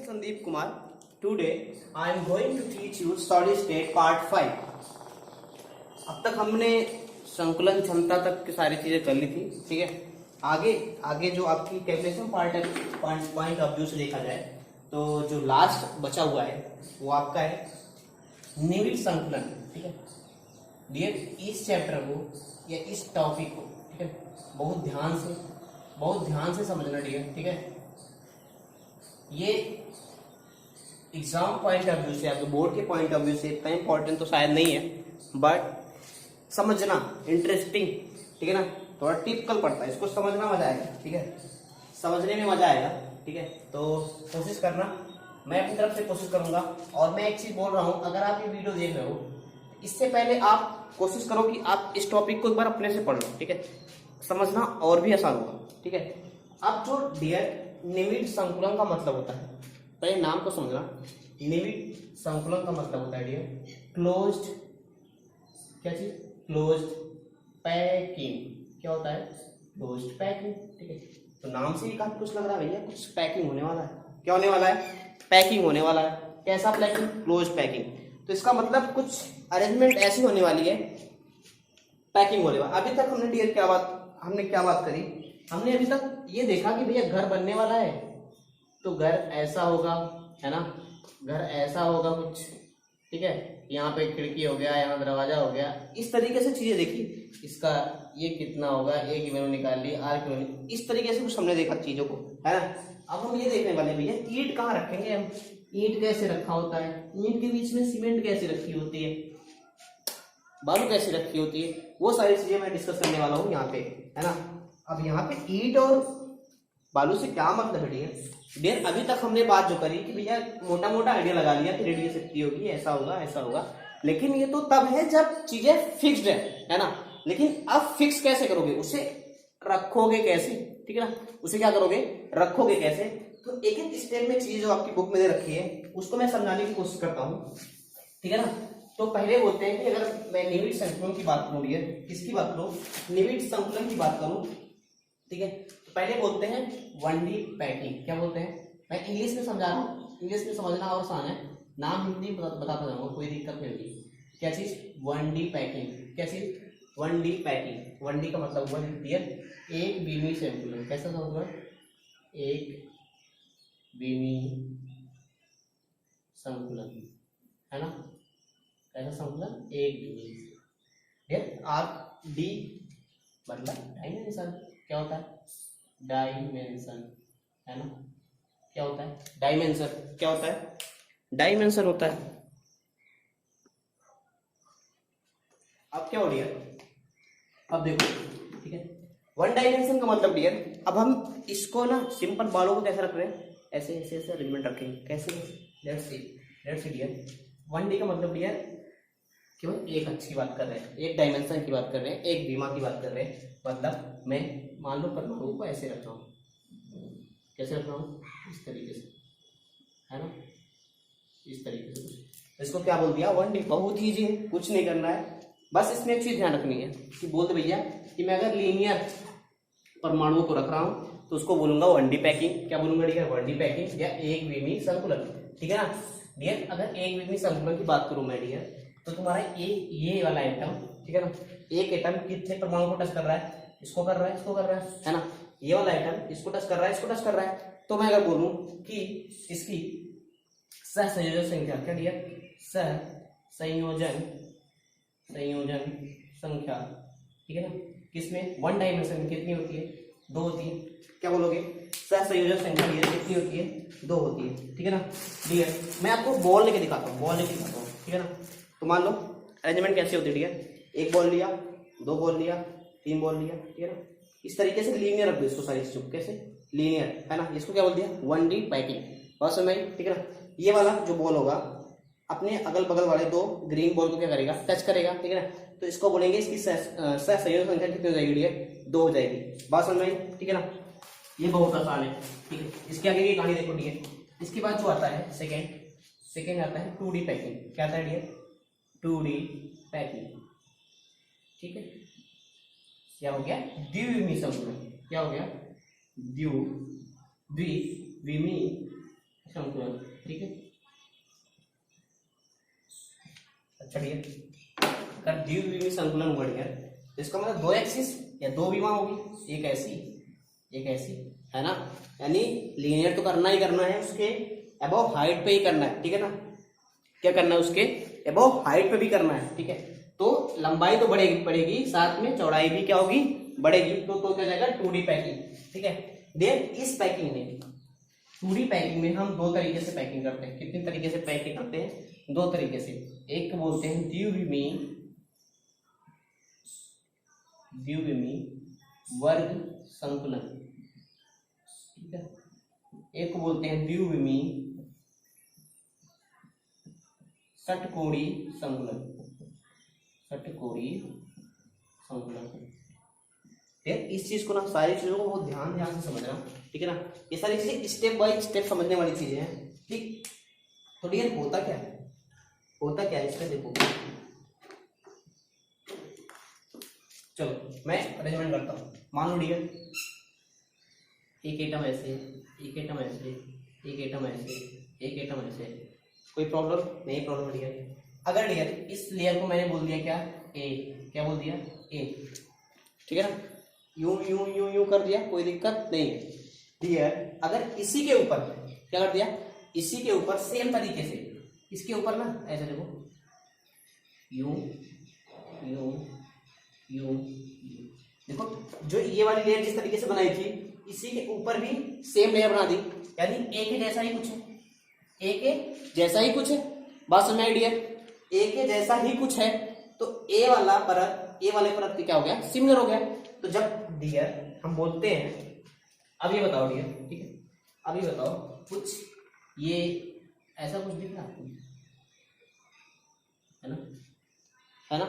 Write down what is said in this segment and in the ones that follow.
Sandeep Kumar. Today I am going to teach you solid state part 5. अब तक हमने संकुलन क्षमता तक की सारी चीजें कर ली थी, ठीक है। आगे आगे जो आपकी कैलकुलेशन पार्ट है, पॉइंट ऑफ व्यू से देखा जाए तो जो लास्ट बचा हुआ है वो आपका है निविड़ संकुलन, ठीक है। डियर, इस चैप्टर को या इस टॉपिक को, ठीक है, बहुत ध्यान से समझना डियर, ठीक है। ये एग्जाम पॉइंट ऑफ व्यू से, आपके बोर्ड के पॉइंट ऑफ व्यू से इतना इंपॉर्टेंट तो शायद नहीं है, बट समझना इंटरेस्टिंग, ठीक है ना। थोड़ा टिपिकल पड़ता है, इसको समझना मजा आएगा, ठीक है, समझने में मजा आएगा, ठीक है। तो कोशिश करना, मैं अपनी तरफ से कोशिश करूंगा। और मैं एक चीज बोल रहा हूं, अगर आप ये वीडियो देख रहे हो इससे पहले आप कोशिश करो कि आप इस टॉपिक को एक बार अपने से पढ़ लो, ठीक है, समझना और भी आसान होगा, ठीक है। अब जो डियर निविड़ संकुलन का मतलब होता है, पहले नाम को समझना। निविड़ संकुलन का मतलब होता है डियर क्लोज्ड, क्या चीज, क्लोज्ड पैकिंग। क्या होता है? क्लोज्ड पैकिंग, ठीक है। तो नाम से ही काफी कुछ लग रहा है भैया, कुछ पैकिंग होने वाला है। क्या होने वाला है? पैकिंग होने वाला है। कैसा पैकिंग? Closed packing. तो इसका मतलब कुछ अरेंजमेंट ऐसी होने वाली है, पैकिंग होने वाला। अभी तक हमने डियर क्या बात करी? हमने अभी तक ये देखा कि भैया घर बनने वाला है तो घर ऐसा होगा, है ना, घर ऐसा होगा कुछ, ठीक है। यहाँ पे खिड़की हो गया, यहाँ दरवाजा हो गया, इस तरीके से चीजें देखी। इसका ये कितना होगा, ए की वैल्यू निकाल ली, आर की वैल्यू, इस तरीके से कुछ हमने देखा चीजों को, है ना। अब हम ये देखने वाले भैया ईंट कहाँ रखेंगे हम, ईंट कैसे रखा होता है, ईंट के बीच में सीमेंट कैसे रखी होती है, बालू कैसे रखी होती है, वो सारी चीजें मैं डिस्कस करने वाला हूँ यहाँ पे, है ना। अब यहाँ पे ईंट और बालू से क्या मतलब है डियर? अभी तक हमने बात जो करी कि भैया मोटा मोटा आइडिया लगा लिया कि रेडियस इतनी होगी, ऐसा होगा ऐसा होगा, लेकिन ये तो तब है जब चीजें फिक्स्ड है ना। लेकिन अब फिक्स कैसे करोगे, उसे रखोगे कैसे, ठीक है ना, उसे क्या करोगे, रखोगे कैसे। तो एक एक स्टेप में चीज जो आपकी बुक में दे रखी है उसको मैं समझाने की कोशिश करता हूँ, ठीक है ना। तो पहले बोलते हैं कि अगर मैं निविड़ संकुलन की बात करूँ डियर, किसकी बात करूँ, निविड़ संकुलन की बात करूँ, ठीक है। तो पहले बोलते हैं 1D पैकिंग। क्या बोलते हैं? मैं इंग्लिश में समझा रहा हूँ, इंग्लिश में समझना और आसान है, नाम हिंदी बताता जाऊंगा, कोई दिक्कत नहीं होगी। क्या चीज? 1D packing. क्या चीज? 1D packing. 1D का मतलब हुआ डियर एक बीमी संकुलन। कैसा संकुलन? एक बीमी संकुलन, है ना। कैसा संकुलन? एक बीमी। आर डी मतलब डायमेंशन। क्या होता है? डायमेंशन, है ना। क्या होता है? डायमेंशन। क्या होता है? डायमेंशन होता है। अब क्या हो डियर, अब देखो, ठीक है, वन डायमेंशन का मतलब डियर, अब हम इसको ना सिंपल बालों को कैसे रख रहे हैं, ऐसे ऐसे ऐसे अरेंजमेंट रखेंगे, कैसे, लेट्स सी डियर। 1D का मतलब डियर कि भाई एक अक्ष की बात कर रहे हैं, एक डायमेंशन की बात कर रहे हैं, एक बीमा की बात कर रहे हैं। मतलब मैं मान लो परमाणु को ऐसे रख रहा हूँ, कैसे रख रहा हूँ, इस तरीके से, है ना, इस तरीके से। इसको क्या बोल दिया? 1D। बहुत ईजी है, कुछ नहीं करना है, बस इसमें एक चीज ध्यान रखनी है कि बोल दे भैया कि मैं अगर लीनियर परमाणुओं को रख रहा हूँ तो उसको बोलूंगा 1D पैकिंग। क्या बोलूंगा डियर? 1D पैकिंग या एक विमी संकुलन, ठीक है ना डियर। अगर एक विमी संकुलन की बात करूं मैं डियर, तो तुम्हारा ये वाला एटम, ठीक है ना, एक एटम कितने परमाणु को टच कर रहा है, इसको कर रहा है, इसको कर रहा है ना। ये वाला एटम इसको टच कर रहा है, इसको टच कर रहा है। तो मैं अगर बोलूं कि इसकी सहसंयोजन संख्या, क्या डियर, सहसंयोजन संख्या, ठीक है ना, किसमें? वन डायमेंशन में कितनी होती है? 2 होती है। क्या बोलोगे? सहसंयोजन संख्या डियर कितनी होती है? 2 होती है, ठीक है ना डियर। मैं आपको बॉल लेके दिखाता हूँ, ठीक है ना। तो मान लो अरेंजमेंट कैसे होती है डियर, एक बॉल लिया, 2 बॉल लिया, 3 बॉल लिया, ठीक है ना। इस तरीके से लीनियर रख दो इसको, सारी चीजों कैसे, लीनियर, है ना। इसको क्या बोल दिया? 1D packing. बात समझ में आई, ठीक है ना। ये वाला जो बॉल होगा अपने अगल बगल वाले 2 ग्रीन बॉल को क्या करेगा? टच करेगा, ठीक है ना। तो इसको बोलेंगे इसकी सहसंयोजन संख्या कितनी हो जाएगी डियर? 2 हो जाएगी। बात समझ में आई, ठीक है ना। ये बहुत आसान है, ठीक है। इसके आगे की कहानी देखो डियर। इसके बाद जो आता है सेकेंड आता है 2D पैकिंग। क्या आता है डियर? 2D पैकिंग, ठीक है। क्या हो गया? द्विविमी संकुलन। क्या हो गया? द्विविमी संकुलन, ठीक है। अच्छा ठीक है, अगर द्विविमीय संकुलन हुआ डियर तो इसका मतलब दो एक्सिस या दो विमा होगी, एक ऐसी एक ऐसी, है ना। यानी लीनियर तो करना ही करना है, उसके अबव हाइट पे ही करना है, ठीक है ना। क्या करना है, उसके अबव हाइट पे भी करना है, ठीक है। तो लंबाई तो बढ़ेगी बढ़ेगी, साथ में चौड़ाई भी क्या होगी, बढ़ेगी। तो क्या जाएगा 2D पैकिंग, ठीक है। देन इस पैकिंग में 2D पैकिंग में हम दो तरीके से पैकिंग करते हैं। कितने तरीके से पैकिंग करते हैं, दो तरीके से। एक बोलते हैं द्विविमीय वर्ग संकुलन, ठीक है। एक को बोलते हैं द्विविमीय षटकोणीय संकुलन, षटकोणीय संकुलन। इस चीज को ना, सारी चीजों को बहुत ध्यान से समझना, ठीक है ना। ये सारी चीजें स्टेप बाय स्टेप समझने वाली चीजें हैं, ठीक। तो डियर होता क्या है, होता क्या है इसमें देखो। चलो मैं अरेंजमेंट करता हूँ। मान लो डियर एक एटम ऐसे, एक एटम ऐसे, एक एटम ऐसे, एक एटम ऐसे, कोई प्रॉब्लम नहीं, प्रॉब्लम डियर। अगर डियर इस लेयर को मैंने बोल दिया क्या, ए, क्या बोल दिया, ए, ठीक है ना। यूं यूं यूं यूं कर दिया, कोई दिक्कत नहीं है डियर। अगर इसी के ऊपर क्या कर दिया, इसी के ऊपर सेम तरीके से, इसके ऊपर ना ऐसे देखो, यूं यूं यूं, देखो जो ये वाली लेयर जिस तरीके से बनाई थी, इसी के ऊपर भी सेम लेयर बना दी। यानी ए के जैसा ही कुछ है, ए के जैसा ही कुछ है। बात समझ में आई डियर, ए के जैसा ही कुछ है, तो ए वाला परत ए वाले परत क्या हो गया, सिमिलर हो गया। तो जब डियर हम बोलते हैं, अब ये बताओ डियर, ठीक है, अब ये बताओ कुछ ये ऐसा कुछ दिख रहा है आपको, है ना, है ना।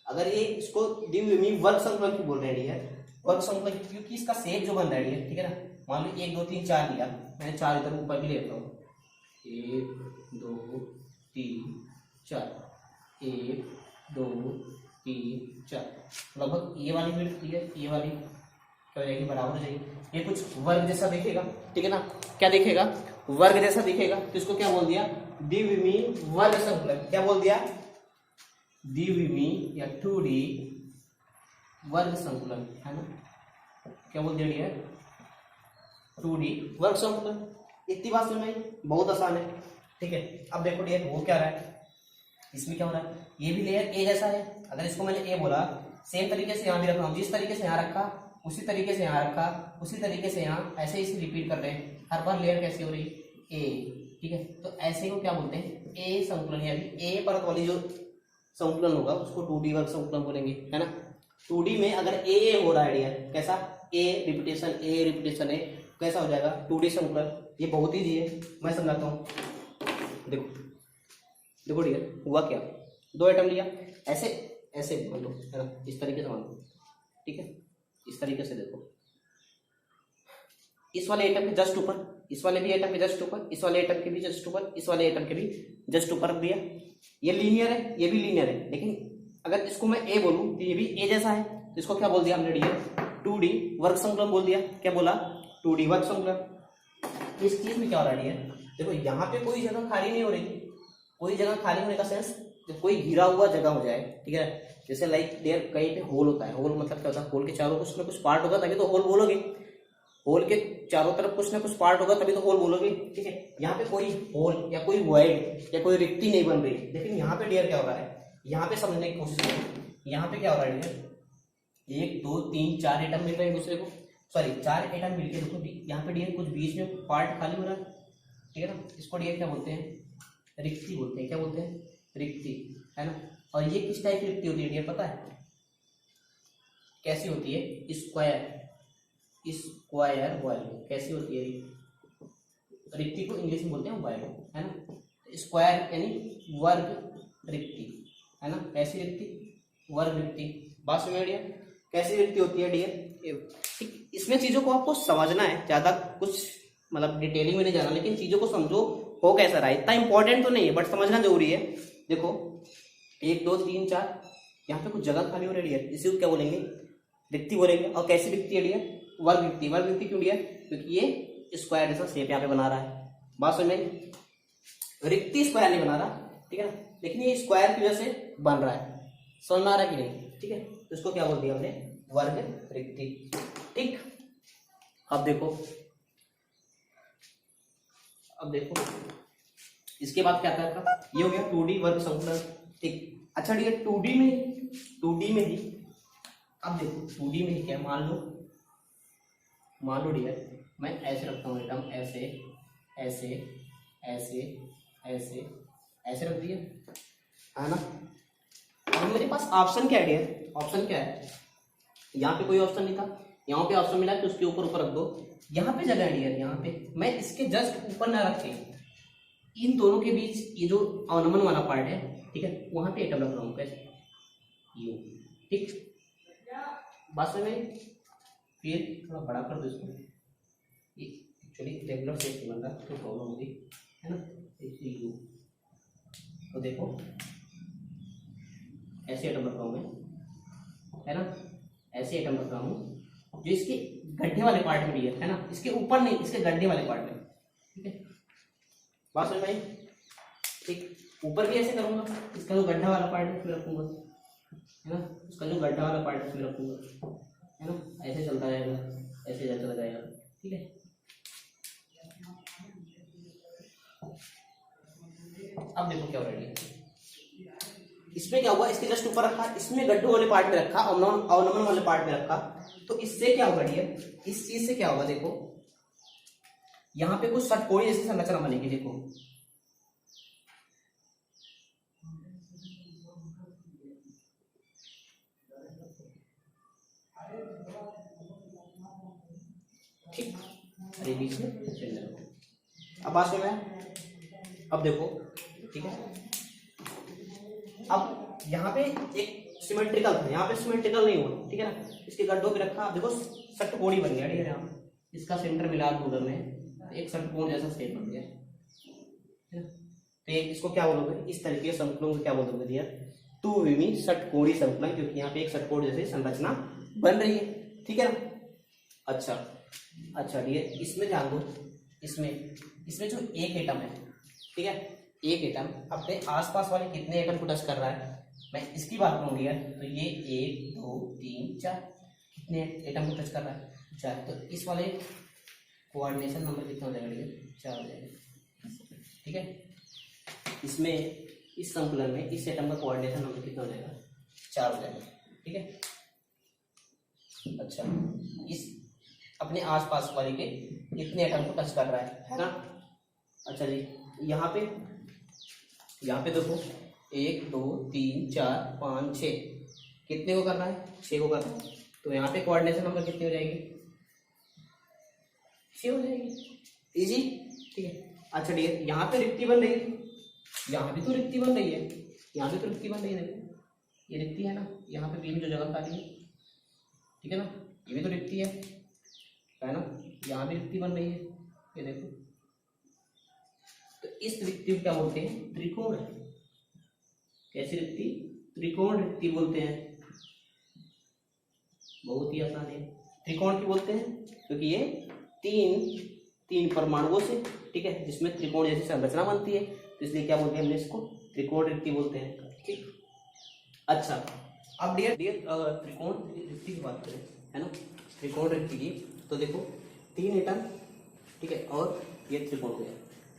अगर ये इसको द्विविमीय वर्ग संकुलन क्यों बोल रहे हैं डियर, वर्ग संकुलन क्योंकि इसका शेप जो बन रहा है डियर, ठीक है ना। मान लो 1 2 3 4 लिया मैंने, 4 इधर ऊपर भी लेता हूँ, 1 2 3 4, 1 2 3 4, लगभग ये वाली विड्थ क्लियर, ये वाली क्या हो जाएगी, बराबर हो जाएगी। ये कुछ वर्ग जैसा दिखेगा, ठीक है ना, क्या दिखेगा, वर्ग जैसा दिखेगा। तो इसको क्या बोल दिया, द्विविमीय वर्ग संकुलन। क्या बोल दिया, द्विविमीय या 2D वर्ग संकुलन, है ना। क्या बोल दिया डियर, 2D वर्ग संकुलन। इतनी बात समझ में, बहुत आसान है, ठीक है। अब देखो डियर वो क्या रहा है, इसमें क्या हो रहा है, ये भी लेयर ए जैसा है। अगर इसको मैंने ए बोला, सेम तरीके से यहाँ भी रखना, जिस तरीके से यहाँ रखा उसी तरीके से यहाँ रखा, उसी तरीके से यहाँ, ऐसे इसे रिपीट कर रहे हैं। हर बार लेयर कैसी हो रही, ए, ठीक है। तो ऐसे को क्या बोलते हैं, ए संकुलन। यानी ए परत वाली जो संकुलन होगा उसको 2D वर्ग संकुलन बोलेंगे, है ना। 2D में अगर ए हो रहा है डियर, कैसा, ए रिपीटेशन ए, कैसा हो जाएगा 2D संकुलन। ये बहुत ईजी है, मैं समझाता हूँ। देखो देखो डियर हुआ क्या, दो एटम लिया, ऐसे ऐसे मान लो, है ना, इस तरीके से मान लो, ठीक है। इस तरीके से देखो, इस वाले एटम के जस्ट ऊपर, इस वाले भी एटम के जस्ट ऊपर, इस वाले एटम के भी जस्ट ऊपर, इस वाले एटम के भी जस्ट ऊपर रख दिया। ये लीनियर है, ये भी लीनियर है, लेकिन अगर इसको मैं ए बोलूं तो ये भी ए जैसा है, तो इसको क्या बोल दिया हमने डियर, 2D वर्ग संकुलन बोल दिया। क्या बोला, 2D वर्ग संकुलन। इस चीज में क्या हो रहा है डियर, देखो यहाँ पे कोई जगह खाली नहीं हो रही, कोई जगह खाली होने का सेंस कोई घिरा हुआ जगह हो जाए, ठीक है। जैसे लाइक डियर कहीं पे होल होता है, होल मतलब क्या होता है, होल के चारों कुछ ना कुछ पार्ट होगा तभी तो होल बोलोगे, होल के चारों तरफ कुछ ना कुछ पार्ट होगा तभी तो होल बोलोगे, ठीक है। यहाँ पे कोई होल या कोई वॉइड या कोई रिक्ति नहीं बन रही, लेकिन यहाँ पे डियर क्या हो रहा है, यहाँ पे समझने की कोशिश करो। यहाँ पे क्या हो रहा है डियर, 1 2 3 4 एटम मिल रहे हैं दूसरे को, सॉरी 4 एटम मिलके देखो, यहाँ पे डियर कुछ बीच में पार्ट खाली हो रहा है, ठीक है ना। इसको डियर क्या बोलते हैं, रिक्ति बोलते हैं। क्या बोलते हैं, रिक्ति, है ना। और ये किस टाइप की रिक्ति होती है डियर पता है, कैसी होती है, स्क्वायर वॉल्यूम। कैसी होती है रिक्ति को इंग्लिश में बोलते हैं वॉल्यूम, है ना। स्क्वायर यानी वर्ग रिक्ति, है ना। ऐसी रिक्ति, वर्ग रिक्ति। बात समझ डियर, कैसी रिक्ति होती है डियर। इसमें चीजों को आपको समझना है, ज्यादा कुछ मतलब डिटेलिंग में नहीं जाना, लेकिन चीजों को समझो हो कैसा रहा है। इतना इंपॉर्टेंट तो नहीं है बट समझना जरूरी है। देखो 1 2 3 4 यहाँ पे कुछ जगह खाली हो रही है, इसी को क्या बोलेंगे, रिक्ति बोलेंगे। और कैसी रिक्ति है डियर, वर्ग रिक्ति। वर्ग रिक्ति क्यों डियर, क्योंकि ये स्क्वायर जैसा शेप यहाँ पे बना रहा है, बात समझ में, रिक्ति स्क्वायर नहीं बना रहा, ठीक है ना, लेकिन ये स्क्वायर की वजह से बन रहा है, समझ में आ रहा है कि नहीं, ठीक है। तो इसको क्या बोल दिया हमने, वर्ग रिक्ति, ठीक। अब देखो इसके बाद क्या था, ये हो गया 2D वर्ग संकुलन, ठीक। अच्छा ठीक है, 2D में ही अब देखो 2D में ही क्या, मान लो डियर मैं ऐसे रखता हूँ आइटम, ऐसे ऐसे ऐसे ऐसे ऐसे रख दिया है ना। अब मेरे पास ऑप्शन क्या है डियर, ऑप्शन क्या है, यहाँ पे कोई ऑप्शन नहीं था, यहाँ पे ऑप्शन मिला कि उसके ऊपर रख दो, यहाँ पे जगह है डियर, यहाँ पे मैं इसके जस्ट ऊपर ना रखे, इन दोनों के बीच ये जो अवनमन वाला पार्ट है, ठीक है, वहां पे एटम रख रहा हूँ, कैसे, यू, ठीक। बात में फिर थोड़ा बड़ा कर दो इसको, एक्चुअली रेगुलर शेप नहीं बन रहा तो प्रॉब्लम होगी, है ना। यू तो देखो ऐसे एटम रख रहा हूँ मैं, है ना, ऐसे एटम रख रहा हूँ जो इसके गड्ढे वाले पार्ट में भी है ना, इसके ऊपर नहीं, इसके गड्ढे वाले पार्ट में, ठीक है। बात समझ में, ठीक। ऊपर भी ऐसे करूंगा, इसका जो गड्ढा वाला पार्ट है उसमें रखूंगा, है ना, इसका जो गड्ढा वाला पार्ट है उसमें रखूंगा, है ना, ऐसे चलता जाएगा, ऐसे चलता जाएगा, ठीक है। अब देखो क्या हो रहा है, इसमें क्या हुआ, इसके जस्ट ऊपर रखा, इसमें गड्ढे वाले पार्ट में रखा, अवनमन वाले पार्ट में रखा, तो इससे क्या होगा डियर, इस चीज से क्या होगा, देखो यहाँ पे कुछ षटकोणी जैसी संरचना बनेगी, देखो ठीक, अरे बीच में अब बात में, अब देखो, ठीक है। अब यहाँ पे एक सिमेट्रिकल था, यहाँ पे सिमेट्रिकल नहीं हुआ, ठीक है ना, इसके गड्ढों पे रखा, देखो षटकोणी बन गया, ठीक है, यहाँ इसका सेंटर मिला रूलर में, एक षटकोण जैसा शेप बन गया, तो इसको क्या बोलोगे, इस तरीके के संकुलन को क्या बोलोगे दिया, 2 षटकोणी संकुलन, क्योंकि यहाँ पे एक षटकोण जैसी संरचना बन रही है, ठीक है ना। अच्छा डियर, इसमें ध्यान दो, इसमें जो एक एटम है, ठीक है, एक एटम अपने आसपास वाले कितने एटम को टच कर रहा है, मैं इसकी बात करूँ डियर, तो ये 1 2 3 4 कितने एटम को टच कर रहा है, 4, तो इस वाले कोऑर्डिनेशन नंबर कितना हो जाएगा डियर, 4 हो जाएगा, ठीक है। इसमें इस संकुलन में इस एटम का कोऑर्डिनेशन नंबर कितना हो जाएगा, 4 हो जाएगा, ठीक है। अच्छा, इस अपने आसपास वाले के कितने एटम को टच कर रहा है ना। अच्छा जी, यहाँ पे देखो 1 2 3 4 5 6 कितने को कर रहा है, 6 को कर रहा है, तो यहाँ पे कोऑर्डिनेशन नंबर कितनी हो जाएगी, 6 हो जाएगी, इजी, ठीक है। अच्छा डियर, यहाँ पे रिक्ति बन रही है, यहाँ भी तो रिक्ति बन रही है, यहाँ भी तो रिक्ति बन रही है, ये रिक्ति है ना, यहाँ पे बीच में जो जगह खाली है, ठीक है ना, ये भी तो रिक्ति है ना, यहाँ भी रिक्ति बन रही है, ये देखो, तो इस रिक्ति को क्या बोलते हैं, त्रिकोण। कैसी रिक्ति, त्रिकोण रिक्ति बोलते हैं, बहुत ही आसान है, त्रिकोण क्यों बोलते हैं, क्योंकि ये तीन परमाणुओं से, ठीक है, जिसमें त्रिकोण जैसी संरचना बनती है, तो इसलिए क्या बोलते हैं हमने इसको, त्रिकोण रिक्ति बोलते हैं, ठीक। अच्छा, अब डियर त्रिकोण रिक्ति की बात करें, है ना, त्रिकोण रिक्ति की, तो देखो 3 एटम, ठीक है, और ये त्रिकोण हो गया,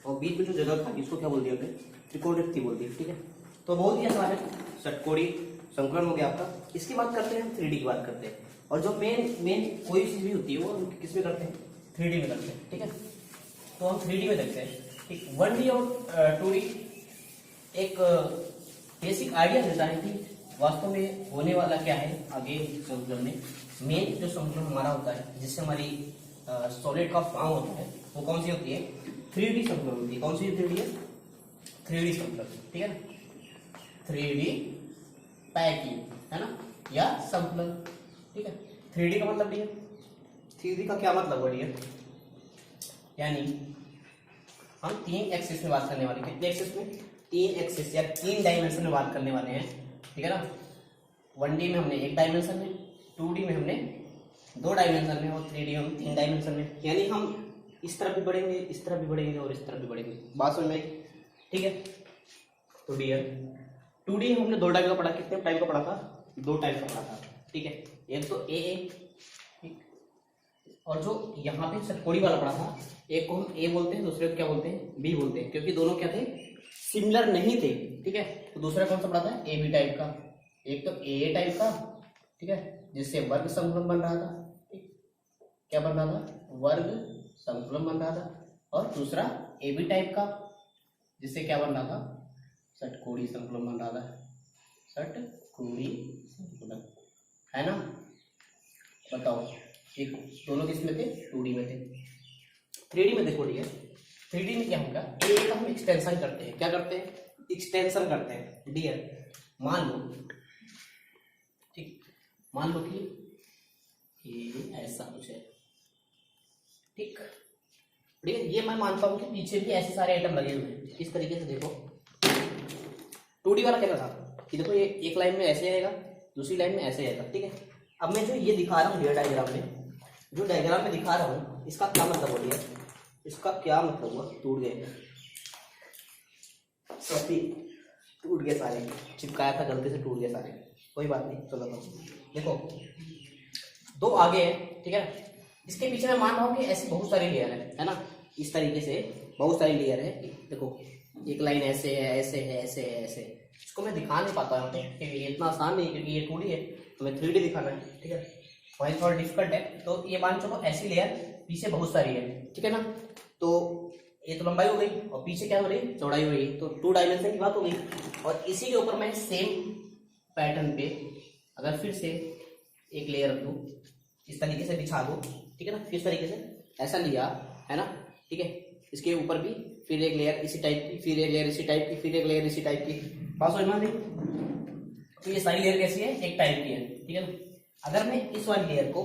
और बीच में जो जगह था इसको क्या बोल दिया हमने, त्रिकोण रिक्ति बोल दी, ठीक है। तो बहुत ही आसान है, षटकोणी संकुलन हो गया आपका। इसकी बात करते हैं, 3D की बात करते हैं, और जो मेन कोई चीज भी होती है वो किस में करते हैं, 3D में करते हैं, ठीक है। तो हम 3D में देखते हैं, ठीक। 1D और 2D एक बेसिक आइडिया देता है कि वास्तव में होने वाला क्या है आगे संकुलन में। मेन जो संकुलन हमारा होता है, जिससे हमारी सॉलिड का फॉर्म होता है, वो कौन सी होती है, 3D संकुलन होती है। कौन सी 3D है, 3D संकुलन, ठीक है ना, 3D पैकिंग, है ना, या संकुलन, ठीक है। 3D का मतलब डियर, 3D का क्या मतलब है डियर, यानी हम 3 एक्सिस में बात करने वाले, कितने एक्सिस में, 3 एक्सिस या 3 डायमेंशन में बात करने वाले हैं, ठीक है ना। 1D में हमने 1 डायमेंशन में, 2D में हमने 2 डायमेंशन में, और 3D में हम 3 डायमेंशन में, यानी हम इस तरफ भी बढ़ेंगे, इस तरफ भी बढ़ेंगे और इस तरफ भी बढ़ेंगे। बात समझ में आई? ठीक है। तो डियर 2D हमने 2 टाइप का पढ़ा। कितने टाइप का पढ़ा था? 2 टाइप का पढ़ा था। ठीक है। एक तो ए, और जो यहाँ पे षटकोणी वाला पढ़ा था, एक को हम ए बोलते हैं, दूसरे को क्या बोलते हैं? बी बोलते हैं, क्योंकि दोनों क्या थे? सिमिलर नहीं थे। ठीक है। तो दूसरा कौन सा पढ़ा था? ए बी टाइप का। एक तो ए टाइप का, ठीक है, जिससे वर्ग समकोण बन रहा था। क्या बन रहा था? वर्ग समकोण बन रहा था। और दूसरा ए बी टाइप का, जिससे क्या बन रहा था? षटकोणी समकोण बन रहा था। षटकोणी समकोण, है ना? बताओ, एक दोनों किस में थे? 2D में थे। 3D में देखो डियर, 3D में क्या होगा? ए का हम एक्सटेंशन करते हैं। क्या करते हैं? एक्सटेंशन करते हैं डियर। मान लो, ठीक, मान लो कि ये ऐसा कुछ है, ठीक है। ये मैं मानता हूं कि पीछे भी ऐसे सारे आइटम लगे हुए हैं। इस तरीके से देखो, 2D वाला क्या था कि देखो ये एक लाइन में ऐसे आएगा, दूसरी लाइन में ऐसे आएगा। ठीक है। अब मैं जो ये दिखा रहा हूँ डियर डायग्राम में, जो डायग्राम में दिखा रहा हूँ, इसका क्या मतलब हो डियर? इसका क्या मतलब हुआ? टूट गए, सभी टूट गए सारे। चिपकाया था गलती से, टूट गए सारे। कोई बात नहीं, चलो देखो 2 आगे है, ठीक है। इसके पीछे मैं मान रहा हूँ कि ऐसी बहुत सारी लेयर है ना? इस तरीके से बहुत सारी लेयर है। देखो एक लाइन ऐसे है, ऐसे है, ऐसे है, ऐसे। इसको मैं दिखा नहीं पाता यहाँ पे क्योंकि ये इतना आसान नहीं, क्योंकि ये 2D है, तो मैं 3D दिखाना है। ठीक है। वही थोड़ा डिफिकल्ट है। तो ये मान चलो ऐसी लेयर पीछे बहुत सारी है, ठीक है ना? तो ये तो लंबाई हो गई और पीछे क्या हो रही? चौड़ाई हो गई। तो 2 डायमेंशन की बात हो गई। और इसी के ऊपर मैं सेम पैटर्न पे अगर फिर से एक लेयर रख दूँ, इस तरीके से बिछा दूँ, ठीक है ना? फिर इस तरीके से ऐसा लिया है ना, ठीक है। इसके ऊपर भी फिर एक लेयर इसी टाइप की, फिर एक लेयर इसी टाइप की, फिर एक लेयर इसी टाइप की। बात समझ में आ गई? तो ये सारी लेयर कैसी है? एक टाइप की है, ठीक है ना? अगर मैं इस वाली लेयर को,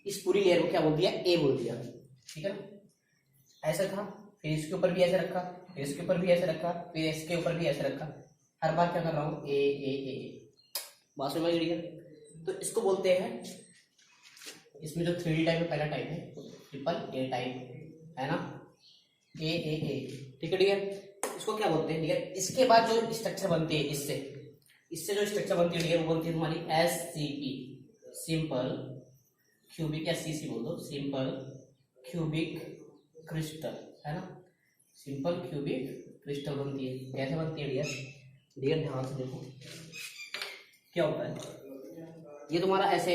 इस पूरी लेयर को क्या बोल दिया? ए बोल दिया, ठीक है ना? ऐसा था, फिर इसके ऊपर भी ऐसे रखा, फिर इसके ऊपर भी ऐसे रखा, फिर इसके ऊपर भी ऐसे रखा। हर बार क्या कर रहा हूँ? ए ए ए। बात समझ में आ गई? तो इसको बोलते हैं, इसमें जो 3D टाइप में पहला टाइप है ट्रिपल ए टाइप, है ना? ए ए ए, ठीक है डियर। इसको क्या बोलते हैं डियर? इसके बाद जो स्ट्रक्चर बनती है, इससे जो स्ट्रक्चर बनती है डियर, वो बनती है तुम्हारी SCP, सिंपल क्यूबिक, या CC बोल दो, सिंपल क्यूबिक क्रिस्टल, है ना? सिंपल क्यूबिक क्रिस्टल बनती है। कैसे बनती है डियर? डियर ध्यान से देखो क्या होता है। ये तुम्हारा ऐसे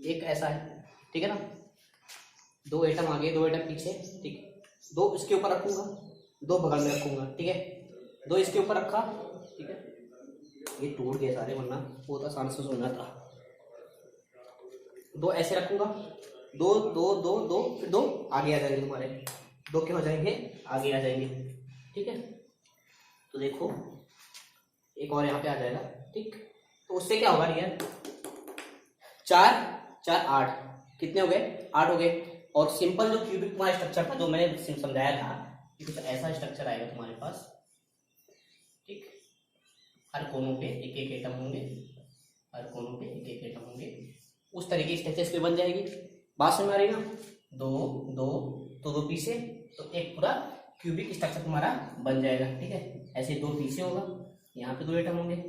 एक ऐसा है, ठीक है ना? 2 एटम आगे, 2 एटम पीछे, ठीक। 2 इसके ऊपर रखूंगा, 2 बगल में रखूंगा, ठीक है। 2 इसके ऊपर रखा, ठीक है। ये टूट गए सारे, वरना बहुत आसान से सुनना था। 2 ऐसे रखूंगा, 2 2 2 2, फिर 2 आगे आ जाएंगे तुम्हारे। 2 क्या हो जाएंगे? आगे आ जाएंगे, ठीक है। तो देखो एक और यहाँ पे आ जाएगा, ठीक। तो उससे क्या होगा यार? 4 4 8, कितने हो गए? 8 हो गए। और सिंपल जो क्यूबिक तुम्हारा स्ट्रक्चर था, जो मैंने समझाया था कि कुछ ऐसा स्ट्रक्चर आएगा तुम्हारे पास, ठीक। हर कोनों पे एक एक एटम होंगे, हर कोनों पे एक एक एटम होंगे। उस तरीके की स्ट्रक्चर पे बन जाएगी। बात समझ में आ रही ना? 2 2 तो 2 पीछे, तो एक पूरा क्यूबिक स्ट्रक्चर तुम्हारा बन जाएगा, ठीक है। ऐसे 2 पीछे होगा, यहाँ पे 2 एटम होंगे,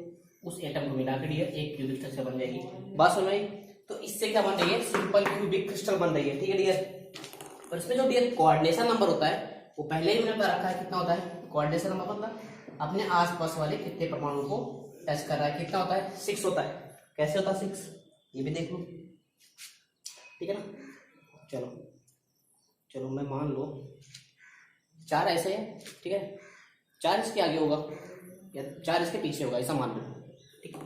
उस एटम को मिला कर एक क्यूबिक स्ट्रक्चर बन जाएगी। बात समझ में आई? तो इससे क्या बन रही है? सिंपल क्यूबिक क्रिस्टल बन रही है, ठीक है डियर। और इसमें जो डियर कोऑर्डिनेशन नंबर होता है, वो पहले ही मैंने बता रखा है। कितना होता है कोऑर्डिनेशन नंबर? मतलब अपने आसपास वाले कितने परमाणु को टच कर रहा है। कितना होता है? 6 होता है। कैसे होता है 6? ये भी देख लो, ठीक है ना? चलो चलो मैं मान लो 4 ऐसे है, ठीक है। 4 इसके आगे होगा या 4 इसके पीछे होगा, ऐसा मान लो, ठीक है।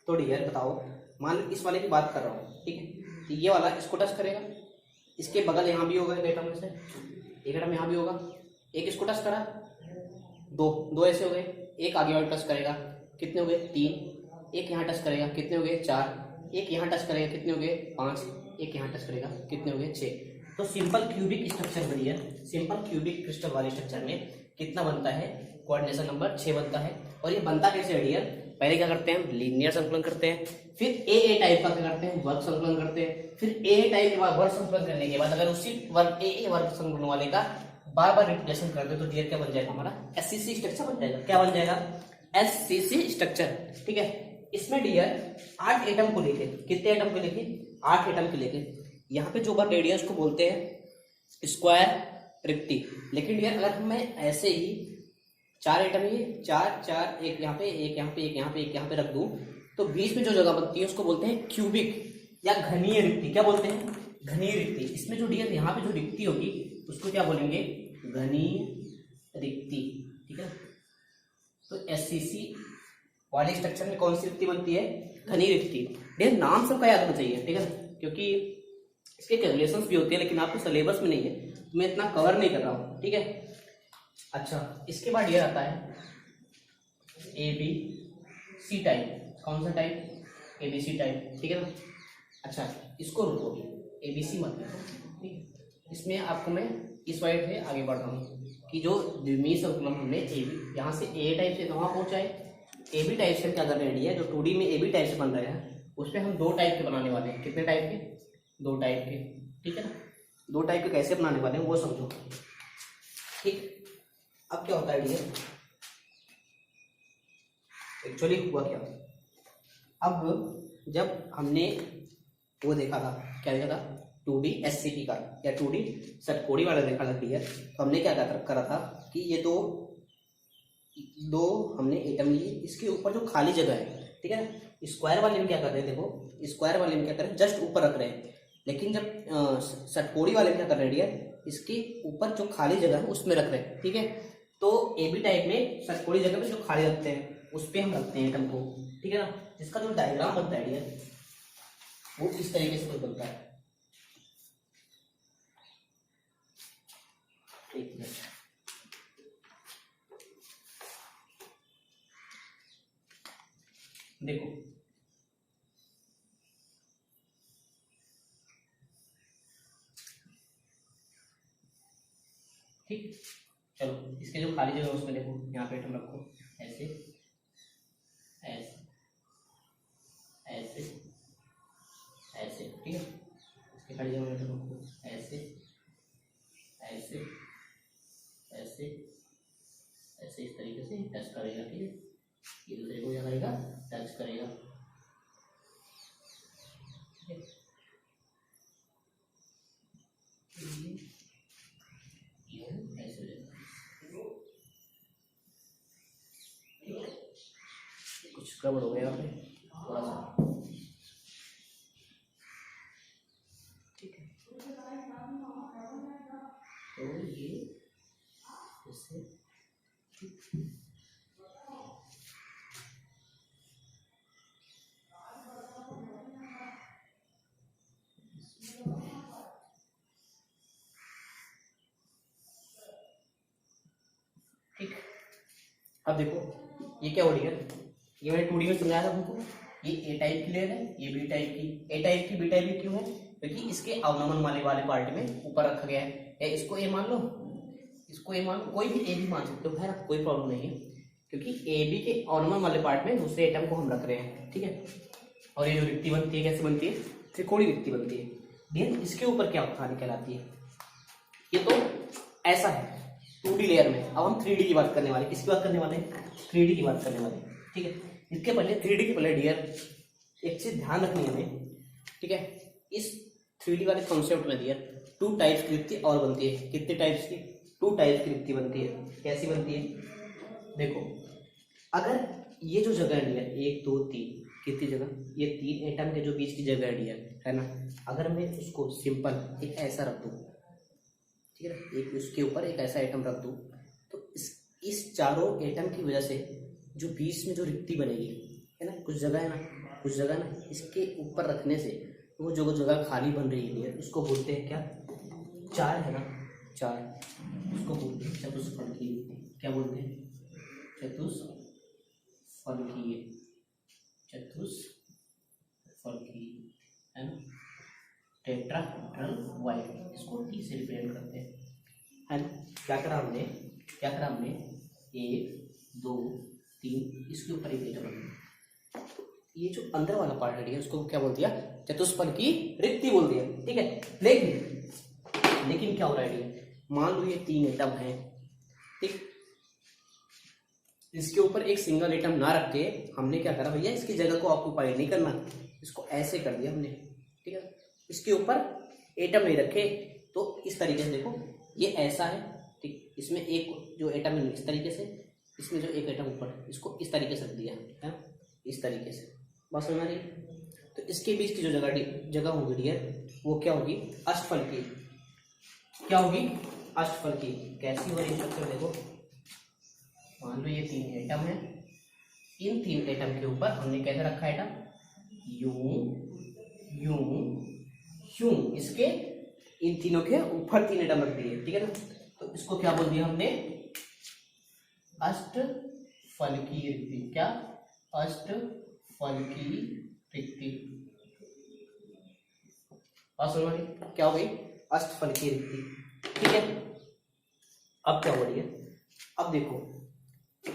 तो डियर बताओ, मान लो इस वाले की बात कर रहा हूँ, ठीक है। तो ये वाला इसको टच करेगा, इसके बगल यहाँ भी होगा एक एटम में से, एक एटम यहाँ भी होगा, एक इसको टच करा, 2 ऐसे हो गए। एक आगे और टच करेगा, कितने हो गए? 3। एक यहाँ टच करेगा, कितने हो गए? 4। एक यहाँ टच करेगा, कितने हो गए? 5। एक यहाँ टच करेगा, कितने हो गए? 6। तो सिंपल क्यूबिक स्ट्रक्चर बनी है। सिंपल क्यूबिक क्रिस्टल वाले स्ट्रक्चर में कितना बनता है? कोऑर्डिनेशन नंबर 6 बनता है। और ये बनता कैसे है डियर? पहले क्या करते हैं हम, लीनियर संकलन करते हैं, फिर ए टाइप का क्या करते हैं, वर्ग संकलन करते हैं, फिर ए टाइप वर्ग संकलन करने के बाद अगर उसी वर्ग ए वर्ग संकलन वाले का बार बार रिप्लेसन कर दे तो डियर क्या बन जाएगा हमारा, एससीसी स्ट्रक्चर बन जाएगा। क्या बन जाएगा, एससीसी स्ट्रक्चर। ठीक है, इसमें डियर 8 एटम को लेके, कितने एटम को लेके, 8 एटम को लेके, यहाँ पे जो बार रेडियस को बोलते हैं स्क्वायर रिक्ति। लेकिन डियर अगर मैं ऐसे ही 4 एटम, ये 4 4 एक यहाँ पे, एक यहाँ पे, एक यहाँ पे, एक यहाँ पे रख दूं तो बीच में जो जगह बनती है उसको बोलते हैं क्यूबिक या घनीय रिक्ति। क्या बोलते हैं, घनीय रिक्ति। इसमें जो डियर यहाँ पे जो रिक्ति होगी उसको क्या बोलेंगे, घनीय रिक्ति। ठीक है, तो एससीसी वाले स्ट्रक्चर में कौन सी रिक्ति बनती है, घनीय रिक्ति। डियर नाम सबका याद होना चाहिए, ठीक है, क्योंकि इसके कैलकुलेशंस भी होती है लेकिन आपको सिलेबस में नहीं है, मैं इतना कवर नहीं कर रहा हूँ। ठीक है, अच्छा इसके बाद ये आता है ए बी सी टाइप। कौन सा type, A B C type. ठीक है ना, अच्छा इसको रुको, ए बी सी मत लिखो। ठीक है, इसमें आपको मैं इस वाइड से आगे बढ़ रहा हूँ कि जो द्विमीय संकलन हमने ए बी यहाँ से ए टाइप से कहाँ पहुँचा है, ए बी टाइप से हम क्या कर रहे हैं, जो 2D में ए बी टाइप से बन रहे हैं उस पर हम 2 टाइप के बनाने वाले हैं। कितने टाइप के, 2 टाइप के। ठीक है ना, 2 टाइप के कैसे बनाने वाले हैं वो समझो। ठीक, अब क्या होता है डियर, एक्चुअली हुआ क्या, अब जब हमने वो देखा था, क्या देखा था, 2D SCP का या 2D षटकोणी वाला देखा था डियर, तो हमने क्या करा था कि ये दो हमने एटम लिए, इसके ऊपर जो खाली जगह है, ठीक है ना, स्क्वायर वाले में क्या कर रहे हैं, देखो स्क्वायर वाले में क्या कर रहे हैं, जस्ट ऊपर रख रहे हैं। लेकिन जब षटकोणी वाले में क्या कर रहे हैं डियर, इसके ऊपर जो खाली जगह है उसमें रख रहे हैं। ठीक है, तो ए बी टाइप में षटकोणी जगह में जो खाली रखते हैं उस पर हम रखते हैं एटम को। ठीक है ना, जिसका जो डायग्राम बनता है डियर वो इस तरीके से बनता है। एक मिनट, देखो ठीक, चलो इसके जो खाली जगह उसमें देखो, यहाँ पे एटम रखो ऐसे ऐसे ऐसे ऐसे। ठीक है, इसके खाली जगह एटम रखो ऐसे ऐसे ऐसे ऐसे, इस तरीके से टच करेगा। ठीक है, ये दूसरे को क्या करेगा, टच करेगा। ठीक है, कुछ गड़बड़ हो गया यहाँ पे थोड़ा सा। ठीक है, तो ये इससे ठीक। अब देखो ये क्या हो रही है, ये मैंने 2D में समझाया था तुमको, ये ए टाइप की लेयर है, ये बी टाइप की। ए टाइप की बी टाइप की क्यों है, क्योंकि इसके अवनमन वाले पार्ट में ऊपर रखा गया है। या इसको ए मान लो, इसको ए मान लो, कोई भी ए भी मान सकते हो, खैर कोई प्रॉब्लम नहीं है, क्योंकि ए बी के अवनमन वाले पार्ट में दूसरे एटम को हम रख रहे हैं। ठीक है, और ये जो रिक्ति बनती है कैसे बनती है, त्रिकोणीय रिक्ति बनती है। देन इसके ऊपर क्या कहानी कहलाती है, ये तो ऐसा है 2D लेयर में। अब हम 3D की बात करने वाले, किसकी बात करने वाले हैं, 3D की बात करने वाले। ठीक है, इसके पहले 3D के पहले डियर एक चीज ध्यान रखनी है हमें। ठीक है, इस 3D वाले कॉन्सेप्ट में डियर 2 टाइप्स की रिक्ति और बनती है। कितने टाइप्स की, 2 टाइप्स की रिक्ति बनती है। कैसी बनती है, देखो अगर ये जो जगह है डियर 1 2 3, कितनी जगह, ये 3 एटम के जो बीच की जगह है डियर, है ना, अगर मैं उसको सिंपल एक ऐसा रख दूं, ठीक है, एक उसके ऊपर एक ऐसा एटम रख दूं, तो इस चारों एटम की वजह से जो बीच में जो रिक्ति बनेगी, है ना, कुछ जगह है ना, कुछ जगह ना, इसके ऊपर रखने से वो जो जगह खाली बन रही है उसको बोलते हैं क्या, चार है ना, चार, उसको बोलते हैं चतुष्फलकीय। क्या बोलते हैं, चतुष्फलकीय, चतुष्फलकीय, है ना, टेट्राहेड्रल वाइड, इसको टी से रिप्रेजेंट करते हैं, है ना। क्या करा हमने, 1 2 3, इसके ऊपर एक एटम रखा, ये जो अंदर वाला पार्ट है उसको क्या बोल दिया, चतुष्फल की रिक्ति बोल दिया, ठीक है। लेकिन क्या हो रहा है, मान लो ये 3 एटम है, ठीक, इसके ऊपर एक सिंगल एटम ना रख के हमने क्या करा भैया, इसकी जगह को ऑक्यूपाई नहीं करना, इसको ऐसे कर दिया हमने, ठीक है। इसके ऊपर एटम नहीं रखे, तो इस तरीके से देखो ये ऐसा है, ठीक, इसमें एक जो एटम है इस तरीके से, इसमें जो एक एटम ऊपर, इसको इस तरीके से रख दिया है, इस तरीके से, बस हमारी। तो इसके बीच की जो जगह होगी डियर, वो क्या होगी, अष्टफल की, क्या होगी, अष्टफल की। कैसी हो रही स्ट्रक्चर देखो, मान लो ये 3 एटम है, इन 3 एटम के ऊपर हमने कैसे रखा एटम, यूं यूं यूं, इसके इन तीनों के ऊपर 3 एटम रख दिए, ठीक है ना। तो इसको क्या बोल दिया हमने, अष्टफल की रिक्ति। क्या, अष्टफल की रिक्ति। क्या हो गई, अष्टफल की रिक्ति, ठीक है। अब क्या हो रही है, अब देखो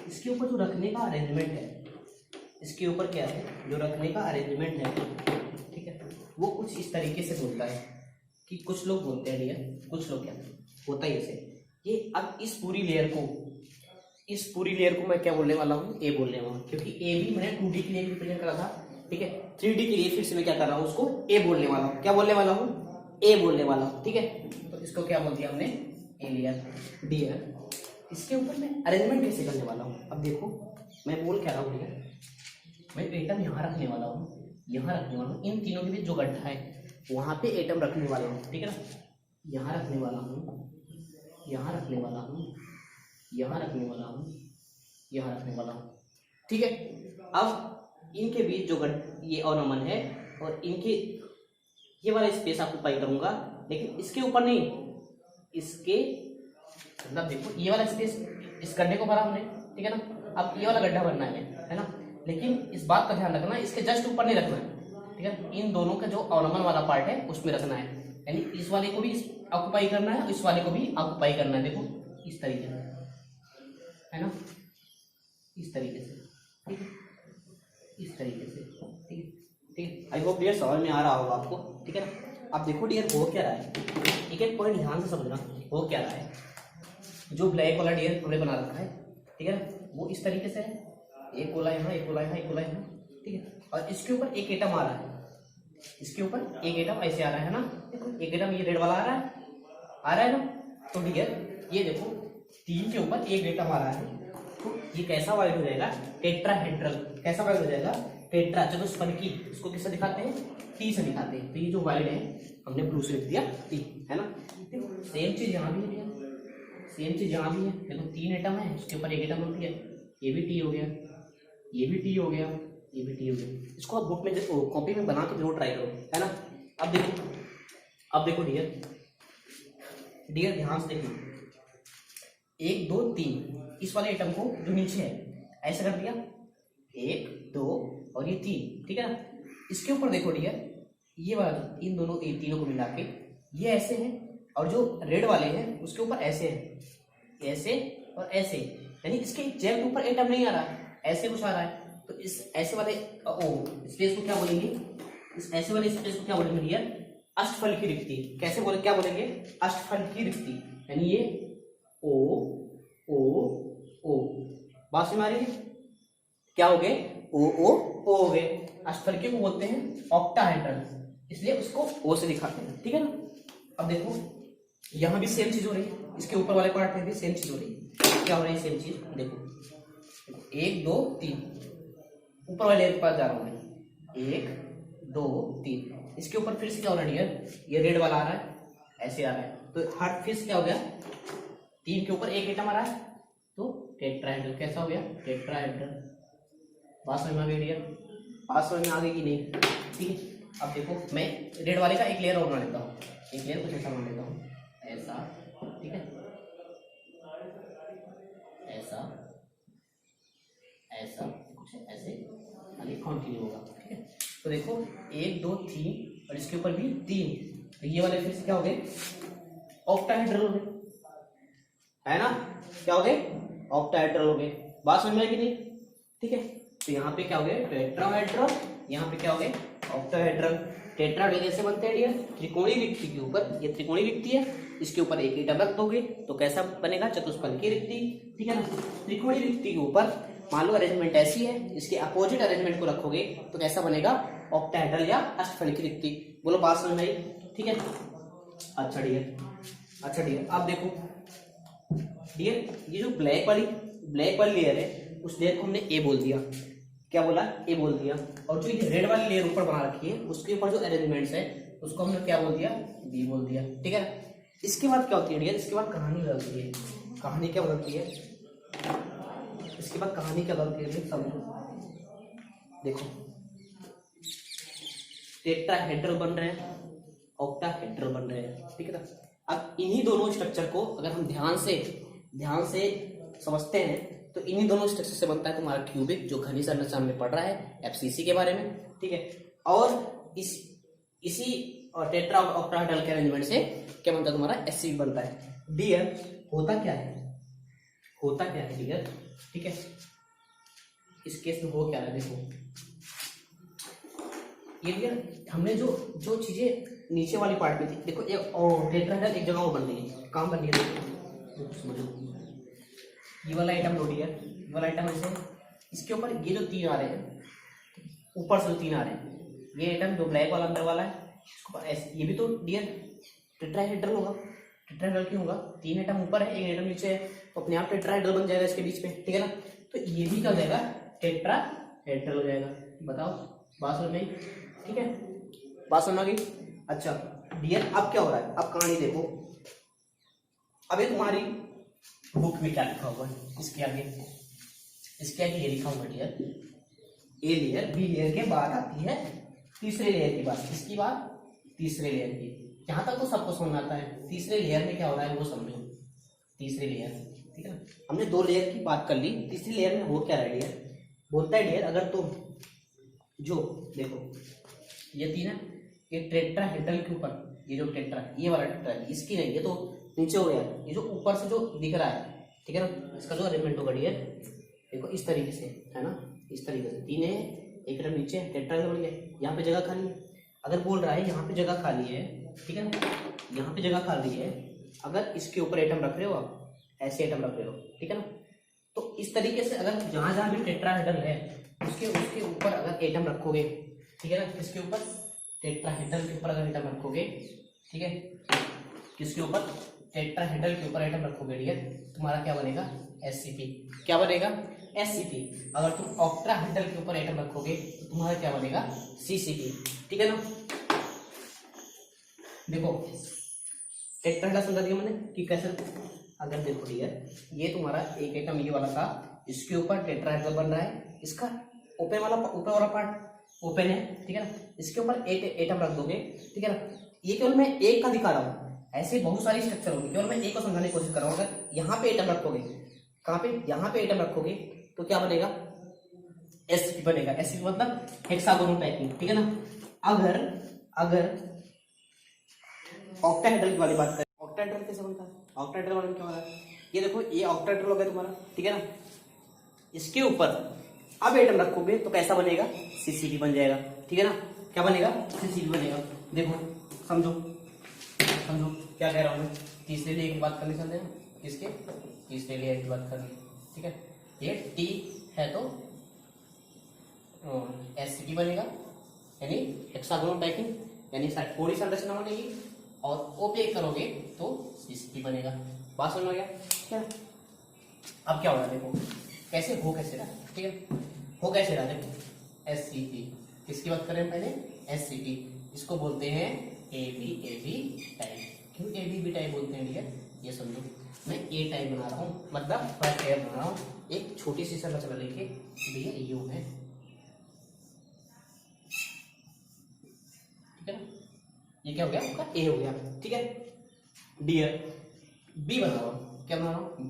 इसके ऊपर जो रखने का अरेंजमेंट है, इसके ऊपर क्या है जो रखने का अरेंजमेंट है, ठीक है, वो कुछ इस तरीके से बोलता है कि कुछ लोग बोलते हैं डियर, कुछ लोग क्या होता है ऐसे, ये अब इस पूरी लेयर को मैं क्या बोलने वाला हूँ, ए बोलने वाला हूँ, क्योंकि ए भी मैंने 2D के लिए रिप्रेजेंट करा था, ठीक है। 3D के लिए फिर से मैं क्या कर रहा हूँ, उसको ए बोलने वाला हूँ। क्या बोलने वाला हूँ, ए बोलने वाला हूँ, ठीक है। तो इसको क्या बोल दिया हमने, ए लेयर। डियर इसके ऊपर मैं अरेंजमेंट कैसे करने वाला हूँ, अब देखो मैं बोल क्या रहा हूँ डियर, मैं एटम यहाँ रखने वाला हूँ, यहाँ रखने वाला हूँ, इन तीनों के बीच जो गड्ढा है वहां पे एटम रखने वाला हूँ, ठीक है ना। यहाँ रखने वाला हूँ, यहाँ रखने वाला हूँ, यहाँ रखने वाला हूँ, यहाँ रखने वाला हूँ, ठीक है। अब इनके बीच जो ये ऑर्नामेंट है और इनके ये वाला स्पेस ऑक्यूपाई करूंगा, लेकिन इसके ऊपर नहीं, इसके मतलब देखो ये वाला स्पेस इस गड्ढे को भरा हमने, ठीक है ना। अब ये वाला गड्ढा भरना है ना, लेकिन इस बात का ध्यान रखना इसके जस्ट ऊपर नहीं रखना है, ठीक है। इन दोनों का जो ऑर्नामेंट वाला पार्ट है उसमें रखना है, यानी इस वाले को भी ऑक्यूपाई करना है, इस वाले को भी ऑक्यूपाई करना है, देखो इस तरीके से, है ना, इस तरीके से, ठीक है, इस तरीके से, ठीक है, ठीक है। आई होप डियर समझ में आ रहा होगा आपको, ठीक है ना। अब देखो डियर हो क्या रहा है, एक एक पॉइंट ध्यान से समझना, हो क्या रहा है। जो ब्लैक वाला डियर हमने बना रखा है, ठीक है ना, वो इस तरीके से है, एक गोला यहाँ, एक गोला यहाँ, एक गोला यहाँ, ठीक है। और इसके ऊपर एक एटम आ रहा है, इसके ऊपर एक एटम ऐसे आ रहा है ना, देखो एक एटम ये रेड वाला आ रहा है ना। तो डियर ये देखो 3 के ऊपर एक एटम आ रहा है, तो ये कैसा वाइड हो जाएगा, टेट्राहेड्रल। कैसा वाइड हो जाएगा, टेट्रा, चतुष्फलकी। इसको किससे दिखाते हैं, टी से दिखाते हैं। तो ये जो वाइड है हमने ब्लू से लिख दिया टी, है ना। सेम चीज यहाँ भी है, सेम चीज यहाँ भी है, देखो 3 एटम है, उसके ऊपर एक एटम होती है, ये भी टी हो गया, ये भी टी हो गया, ये भी टी हो गया। इसको आप बुक में कॉपी में बना के जरूर ट्राई करो, है ना। अब देखो डियर ध्यान से देखो, 1 2 3, इस वाले एटम को जो नीचे है ऐसे कर दिया, 1 2 और ये 3, ठीक है ना। इसके ऊपर देखो डियर, ये वाला इन दोनों तीनों को मिला के ये ऐसे है, और जो रेड वाले हैं उसके ऊपर ऐसे है, ऐसे और ऐसे, यानी इसके जैक ऊपर एटम नहीं आ रहा है, ऐसे कुछ आ रहा है। तो इस ऐसे वाले स्पेस को क्या बोलेंगे, इस ऐसे वाले स्पेस को क्या बोलेंगे डियर, अष्टफल की रिक्ति। कैसे बोले, क्या बोलेंगे, अष्टफल की रिक्ति, यानी ये ओ ओ ओ, बात समझ आ रही है, क्या हो गए, ओ ओ ओ हो गए। अष्टफल के को बोलते हैं ऑक्टाहेड्रल, इसलिए उसको ओ से दिखाते हैं, ठीक है ना। अब देखो यहां भी सेम चीज हो रही है, इसके ऊपर वाले पार्ट में भी सेम चीज हो रही है। क्या हो रही है, सेम चीज, देखो 1 2 3, ऊपर वाले के पास जा रहा हूं मैं, 1 2 3, इसके ऊपर फिर से क्या हो रहा है, ये रेड वाला आ रहा है, ऐसे आ रहा है। तो हर फिर से क्या हो गया, 3 के ऊपर एक एटम आ रहा है, तो टेट्राहेड्रल। कैसा हो गया, टेट्राहेड्रल। बात समझ में आ गई डियर, बात समझ में आ गई कि नहीं, ठीक है। अब देखो मैं रेड वाले का एक लेयर और बना लेता हूँ, एक लेयर कुछ ऐसा बना लेता हूँ, ऐसा, ठीक है, ऐसा ऐसा कुछ ऐसे कंटिन्यू होगा, ठीक है। तो देखो 1 2 3 और इसके ऊपर भी 3, तो ये वाले फिर से क्या हो गए, ऑक्टाहेड्रल हो गए, है ना। क्या हो गए, ऑक्टाहेड्रल हो गए। बात समझ में आई कि नहीं, ठीक है। तो यहाँ पे क्या हो गया टेट्राहेड्रल, यहाँ पे क्या हो गया ऑक्टाहेड्रल। टेट्राहेड्रल कैसे बनते हैं डियर, त्रिकोणीय रिक्ति के ऊपर, ये त्रिकोणीय रिक्ति है, इसके ऊपर एक एटम रख दोगे तो कैसा बनेगा चतुष्फलकीय रिक्ति, ठीक है ना। त्रिकोणीय रिक्ति के ऊपर मान लो अरेंजमेंट ऐसी है, इसके अपोजिट अरेंजमेंट को रखोगे तो कैसा बनेगा ऑक्टाहेड्रल या अष्टफलकीय रिक्ति। बोलो बात समझ में आई, ठीक है। अच्छा डियर, अच्छा डियर अब देखो डियर, ये जो ब्लैक वाली लेयर है उस लेयर को हमने ए बोल दिया, क्या बोला ए बोल दिया, और जो ये रेड वाली लेयर ऊपर बना रखी है उसके ऊपर जो अरेंजमेंट्स है उसको हमने क्या बोल दिया बी बोल दिया, ठीक है। इसके बाद क्या होती है डियर, इसके बाद कहानी बदलती है। कहानी क्या बदलती है, इसके बाद कहानी क्या बदलती है समझो। देखो टेट्राहेड्रल बन रहे हैं, ऑक्टाहेड्रल बन रहे हैं, ठीक है ना। अब इन्हीं दोनों स्ट्रक्चर को अगर हम ध्यान से समझते हैं तो इन्हीं दोनों स्ट्रक्चर से बनता है तुम्हारा क्यूबिक, जो घनी संरचना में पढ़ रहा है एफसीसी के बारे में, ठीक है। और इसी टेट्रा ऑक्टाहेड्रल के अरेंजमेंट से क्या बनता है तुम्हारा एससीपी बनता है। डियर होता क्या है, होता क्या है डियर, ठीक है। इस केस में हो क्या है देखो, ये डियर हमने जो चीजें नीचे वाली पार्ट में थी, देखो एक टेट्राहेड्रल एक जगह वो बन रही है, काम बन रही है, समझो। ये वाला आइटम लो डियर, ये वाला आइटम ऐसे, इसके ऊपर ये जो तीन आ रहे हैं, ऊपर से जो तीन आ रहे हैं, ये आइटम जो ब्लैक वाला अंदर वाला है, ये भी तो डियर टेट्राहेड्रल होगा। टेट्राहेड्रल क्यों होगा, तीन आइटम ऊपर है एक आइटम नीचे है, तो अपने आप टेट्राहेड्रल बन जाएगा इसके बीच में, ठीक है ना। तो ये भी क्या हो जाएगा टेट्राहेड्रल हो जाएगा। बताओ बात समझ में आई, ठीक है, बात समझ गई। अच्छा डियर अब क्या हो रहा है, अब कहानी देखो। अब ये तुम्हारी बुक में क्या लिखा हुआ है, इसके आगे ये लिखा हुआ डियर, ए लेयर बी लेयर के बाद आती है तीसरे लेयर की बात, इसकी बात तीसरे लेयर की। जहां तक तो सबको समझ आता है तीसरे लेयर में क्या हो रहा है वो समझो। तीसरे लेयर, ठीक है ना, हमने दो लेयर की बात कर ली, तीसरी लेयर में हो क्या रहा है डियर, बोलता है डियर अगर तुम जो देखो ये तीन है, ये टेट्राहेड्रल के ऊपर ये जो टेट्रा, ये वाला टेट्रा है, इसकी नहीं, ये तो नीचे हो गया, ये जो ऊपर से जो दिख रहा है, ठीक है ना, इसका जो अरेंजमेंट होगा डियर देखो इस तरीके से है ना, इस तरीके से तीन है, एक एटम नीचे टेट्राहेड्रल बन गया, यहाँ पे जगह खाली है। अगर बोल रहा है यहाँ पे जगह खाली है, ठीक है ना, यहाँ पे जगह खाली है, अगर इसके ऊपर एटम रख रहे हो आप, ऐसे एटम रख रहे हो, ठीक है ना, तो इस तरीके से अगर जहां जहां भी टेट्राहेड्रल है उसके ऊपर अगर एटम रखोगे, ठीक है ना, किसके ऊपर टेट्राहेड्रल के ऊपर अगर एटम रखोगे, ठीक है, किसके ऊपर टेट्राहेड्रल के ऊपर एटम रखोगे डियर, तुम्हारा क्या बनेगा एससीपी। क्या बनेगा एससीपी। अगर तुम ऑक्टाहेड्रल के ऊपर एटम रखोगे तो तुम्हारा क्या बनेगा सीसीपी, ठीक है ना। देखो टेट्राहेड्रल समझा दिया मैंने कि कैसे, अगर देखो डियर ये तुम्हारा एक एटम ये वाला था, इसके ऊपर टेट्राहेड्रल बन रहा है, इसका ऊपर वाला पार्ट ओपन है, ठीक है ना, इसके ऊपर एक एटम रख दोगे, ठीक है ना। ये केवल मैं एक का दिखा रहा हूँ, ऐसे बहुत सारी स्ट्रक्चर होगी, केवल मैं एक को समझाने की कोशिश कर रहा हूँ। अगर यहाँ पे एटम रखोगे, कहाँ पे, यहाँ पे एटम रखोगे तो क्या बनेगा एससीपी बनेगा। एससीपी मतलब हेक्सागोनल पैकिंग, ठीक है ना। अगर ऑक्टाहेड्रल की वाली बात करें, ऑक्टाहेड्रल कैसे बनता है, ऑक्टाहेड्रल वाले में क्या हो रहा है, ये देखो ये ऑक्टाहेड्रल हो गया तुम्हारा, ठीक है ना, इसके ऊपर अब एटम रखोगे तो कैसा बनेगा सीसीपी बन जाएगा, ठीक है ना। क्या बनेगा सीसीपी बनेगा। देखो समझो क्या कह रहा हूँ मैं, तीसरे लेयर की बात करनी चलते हैं, किसके तीसरे लेयर की बात करनी, ठीक है। ये टी है तो एससीपी बनेगा, यानी हेक्सागोनल पैकिंग, यानी थोड़ी संरचना बनेगी, और ओपेक करोगे तो सीसीपी बनेगा। बात समझ में गया क्या। अब क्या हो रहा है देखो कैसे हो कैसे रहा, ठीक है, हो कैसे रहा देखो एससीपी, किसकी बात करें पहले एससीपी, इसको बोलते हैं एबी टाइप। क्यों एबी टाइप बोलते हैं डियर, ये समझो, मैं ए टाइप बना रहा हूँ, मतलब पेयर बना रहा हूँ, एक छोटी सी संरचना लेके डियर यू है, ठीक है ना, ये क्या हो गया आपका ए हो गया, ठीक है। डियर बी बना रहा हूँ, क्या बना रहा हूँ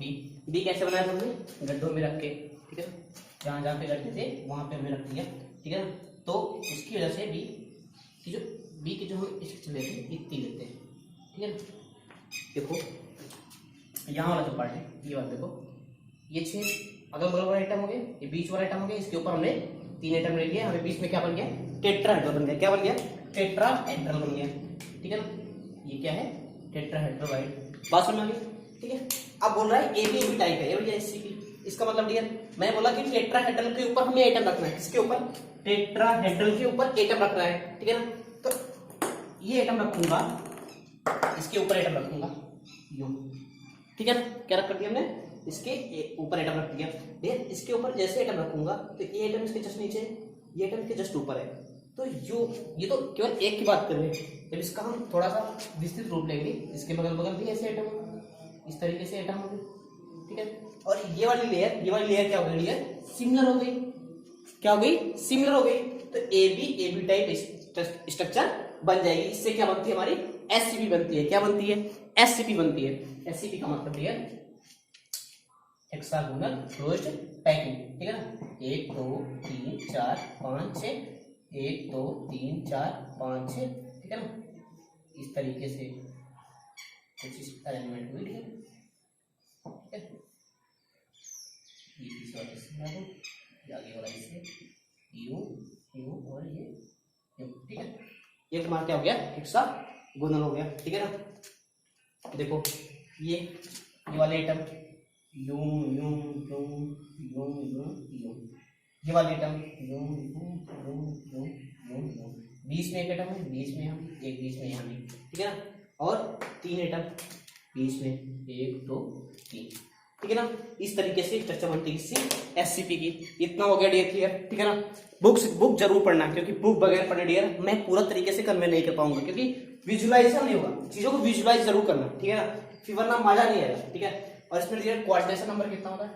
बी कैसे बनाया था हमने गड्ढों में रख के, ठीक है, जहां जहां पे गड्ढे थे वहां पे हमने रख दिया, ठीक है ना। तो उसकी वजह से बी की जो हम स्ट्रक्चर लेते हैं इतनी लेते हैं, ठीक है ना। देखो यहाँ वाला जो पार्ट है ये वाला देखो, ये 6 अगल बगल वाला एटम हो गया, ये बीच वाला एटम हो गया, इसके ऊपर हमने 3 एटम ले लिए, हमें बीच में क्या बन गया, टेट्राहेड्रल बन गया। क्या बन गया, टेट्राहेड्रल बन गया, ठीक है ना। ये क्या है, टेट्राहेड्रल वाइड। बात समझ में आ गई, ठीक है। अब बोल रहा है एबी टाइप है, ये भैया एससीपी। इसका मतलब डियर मैं बोला कि टेट्राहेड्रल के ऊपर हमें एटम रखना है, किसके ऊपर, टेट्राहेड्रल के ऊपर एटम रखना है, ठीक है ना। तो ये एटम रखूंगा, इसके ऊपर एटम रखूंगा यू, ठीक है ना। क्या रख दिया हमने, इसके ऊपर एटम रख दिया। इसके ऊपर जैसे एटम रखूंगा तो ये एटम इसके जस्ट नीचे, ये एटम के जस्ट ऊपर है। तो ये तो केवल एक की बात कर रहे हैं। जब इसका हम थोड़ा सा विस्तृत रूप लेंगे, इसके बगल बगल भी ऐसे एटम होंगे, इस तरीके से एटम होंगे, ठीक है। और ये वाली लेयर क्या हो गई, लेयर सिमिलर हो गई। क्या हो गई, सिमिलर हो गई। तो एबी टाइप स्ट्रक्चर बन जाएगी। इससे क्या बनती है, हमारी एससीपी बनती है। क्या बनती है, एससीपी बनती है। एससीपी का मतलब है हेक्सागोनल क्लोज्ड पैकिंग, ठीक है ना। 1 2 3 4 5 6, 1 2 3 4 5 6, ठीक है ना। इस तरीके से कुछ इस अरेंजमेंट हुई, ठीक है। ये इस वाले से लागू, ये आगे वाला इससे यू यू और ये यू, ठीक है। ये तुम्हारा क्या हो गया, हेक्सागोनल हो गया, ठीक है ना। देखो ये वाले एटम यू यू यू यू यू यू, ये वाले एटम यू यू यू यू यू यू, बीच में एक एटम है, बीच में हम एक, बीच में यहाँ भी, ठीक है ना। और 3 एटम बीच में, 1 2 3, ठीक है ना। इस तरीके से स्ट्रक्चर बनती है एससीपी की। इतना हो गया डियर, क्लियर, ठीक है ना। बुक जरूर पढ़ना, क्योंकि बुक बगैर पढ़े डियर मैं पूरा तरीके से कन्वे नहीं कर पाऊंगा, क्योंकि विजुअलाइजेशन नहीं होगा, चीजों को विजुअलाइज जरूर करना, ठीक है ना। फिर वरना मजा नहीं आएगा, ठीक है। और इसमें डियर कोऑर्डिनेशन नंबर कितना होता है,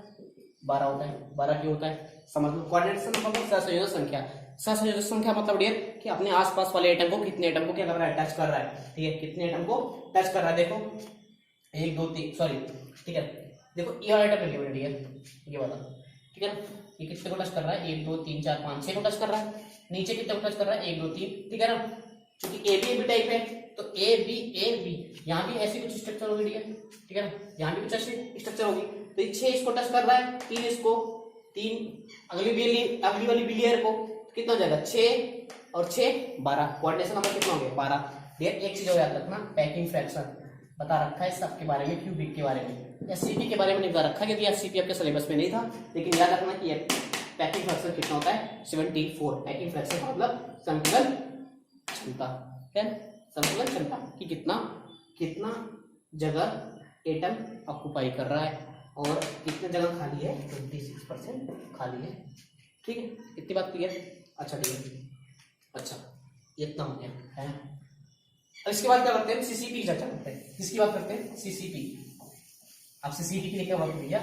12 होता है। 12 क्यों होता है, समझ लो। कोऑर्डिनेशन नंबर मतलब सहसंयोजक संख्या। सहसंयोजक संख्या मतलब डियर कि अपने आसपास वाले एटम को, कितने एटम को क्या कर रहा है, टच कर रहा है, ठीक है। कितने एटम को टच कर रहा है, देखो 1 2 3, सॉरी, ठीक है। देखो ये वाला एटम ले डियर, ये वाला, ठीक है ना। ये कितने को टच कर रहा है, 1 2 3 4 5 6 को टच कर रहा है। नीचे कितने को टच कर रहा है, 1 2 3, ठीक है ना। क्योंकि एबी टाइप है तो ए बी यहाँ भी ऐसी कुछ स्ट्रक्चर होगी, ठीक है ना। यहाँ भी कुछ ऐसी स्ट्रक्चर होगी। तो ये 6 इसको टच कर रहा है, 3 इसको, 3 अगली वाली भी लेयर को, कितना हो जाएगा, 6 और 6 12। कोऑर्डिनेशन नंबर कितना हो गया, 12। डियर एक चीज और याद रखना, पैकिंग फ्रैक्शन बता रखा है सबके बारे में, क्यूबिक के बारे में। एससीपी के बारे में नहीं बता रखा, क्योंकि एससीपी आपके सिलेबस में नहीं था, लेकिन याद रखना कि पैकिंग फ्रैक्शन कितना होता है, 74। पैकिंग फ्रैक्शन का मतलब संकुलन क्षमता, क्या संकुलन क्षमता कि कितना जगह एटम ऑक्युपाई कर रहा है और कितने जगह खाली है, 26% खाली है, ठीक है। इतनी बात क्लियर। अच्छा ठीक है, अच्छा इतना हो गया है। अब इसके बाद क्या करते हैं, सीसीपी की चर्चा करते हैं। किसकी बात करते हैं, सीसीपी। अब सीसीपी के लिए क्या बात भैया,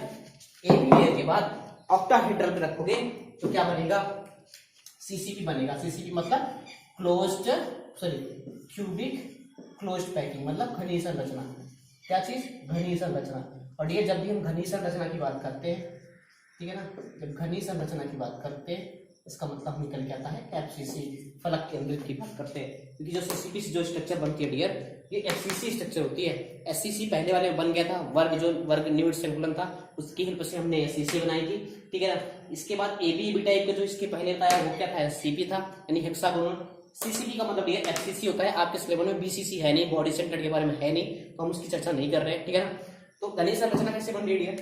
एबी लेयर के बाद ऑक्टाहेड्रल पे रखोगे तो क्या बनेगा, सीसीपी बनेगा। सीसीपी मतलब closed, sorry cubic closed packing, मतलब घनी संरचना। क्या चीज, घनी संरचना। और ये जब भी हम घनी संरचना की बात करते हैं, ठीक है ना, जब घनी संरचना की बात करते हैं इसका मतलब निकल के आता है एफसीसी, फलक केंद्रित की बात करते हैं। क्योंकि जो सीसीपी से जो स्ट्रक्चर बनती है डियर, ये एफसीसी स्ट्रक्चर होती है। एससीसी पहले वाले में बन गया था, वर्ग निविड संकुलन था, उसकी हेल्प से हमने एससीसी बनाई थी, ठीक है ना। इसके बाद एबी टाइप का जो इसके पहले बताया वो क्या था, एससीपी था, यानी हेक्सागोनल। सीसीपी का मतलब ये एफसीसी होता है। आपके सिलेबस में बीसीसी है नहीं, बॉडी सेंटर के बारे में है नहीं, तो हम उसकी चर्चा नहीं कर रहे हैं, ठीक है ना। तो घनी संरचना कैसे बन रही है,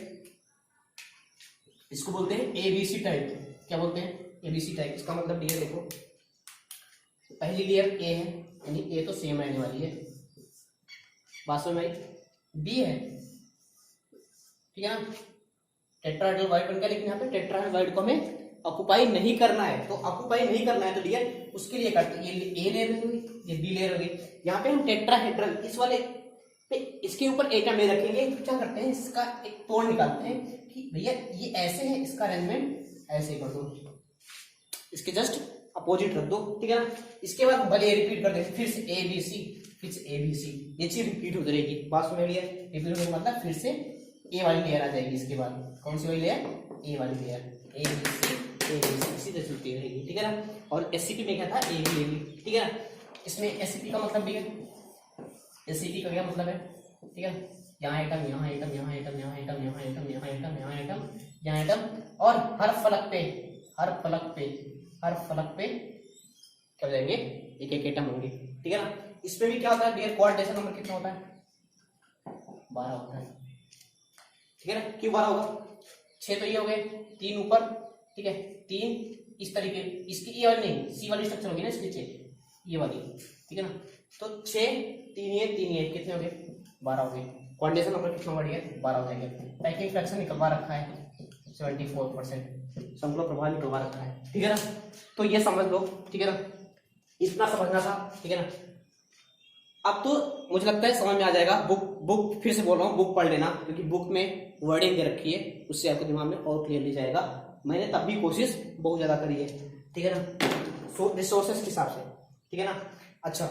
इसको बोलते हैं एबीसी टाइप। क्या बोलते हैं, एबीसी टाइप। इसका मतलब डियर देखो, पहली लेयर ए है, यानी ए तो सेम रहने वाली है, वास्तव में बी है, ठीक है ना। टेट्राहेड्रल वाइड बन गया, लेकिन यहाँ पे टेट्राहेड्रल वाइड को हमें ऑक्युपाई नहीं करना है। तो ऑक्युपाई नहीं करना है तो डियर उसके लिए करते हैं, ये ए लेयर हो गई, ये बी लेयर हो गई। यहाँ पे हम टेट्राहेड्रल इस वाले पे इसके ऊपर एटम ले रखेंगे, तो क्या करते हैं, इसका एक तोड़ निकालते हैं कि भैया ये ऐसे है, इसका अरेंजमेंट ऐसे कर दो, इसके जस्ट अपोजिट रख दो, ठीक है ना। इसके बाद भले रिपीट कर देंगे, फिर से ए बी सी, फिर से ए बी सी, ये चीज रिपीट होती रहेगी। बात सुन लिया, रिपीट होने का मतलब फिर से ए वाली लेयर आ जाएगी। इसके बाद कौन सी वाली लेयर, ए वाली लेयर, ए बी सी इसी तरह चलती रहेगी, ठीक है ना। और एससीपी में क्या था, ए बी, ठीक है ना। इसमें एससीपी का मतलब भी है, एससीपी का क्या मतलब है, ठीक है। यहाँ आइटम, यहाँ आइटम, यहाँ आइटम, यहाँ आइटम, यहाँ आइटम, यहाँ आइटम, यहाँ आइटम, यहाँ आइटम, और हर फलक पे क्या हो जाएंगे, एक एक आइटम होंगे, ठीक है ना। इसमें भी क्या होता है डियर, कोऑर्डिनेशन नंबर कितना होता है, 12 होता है, ठीक है ना। क्यों 12 होगा, 6 तो ये हो गए, 3 ऊपर, ठीक है, 3 इस तरीके, इसकी ये वाली नहीं, सी वाली स्ट्रक्चर होगी ना इसके नीचे, ये वाली, ठीक है ना। तो 6, 3 ये 3 ये कितने हो गए, 12 हो गए। कोऑर्डिनेशन नंबर कितना बढ़ गया, 12 हो जाएंगे। पैकिंग फ्रैक्शन निकलवा रखा है 74%, संकलन प्रभाव निकलवा रखा है, ठीक है ना। तो ये समझ लो, ठीक है ना, इतना समझना था, ठीक है ना। अब तो मुझे लगता है समझ में आ जाएगा। बुक फिर से बोल रहा हूँ, बुक पढ़ लेना, क्योंकि बुक में वर्डिंग दे रखी है, उससे आपके दिमाग में और क्लियरली जाएगा। मैंने तब भी कोशिश बहुत ज्यादा करी है, ठीक है ना, रिसोर्सेस के हिसाब से, ठीक है ना। अच्छा,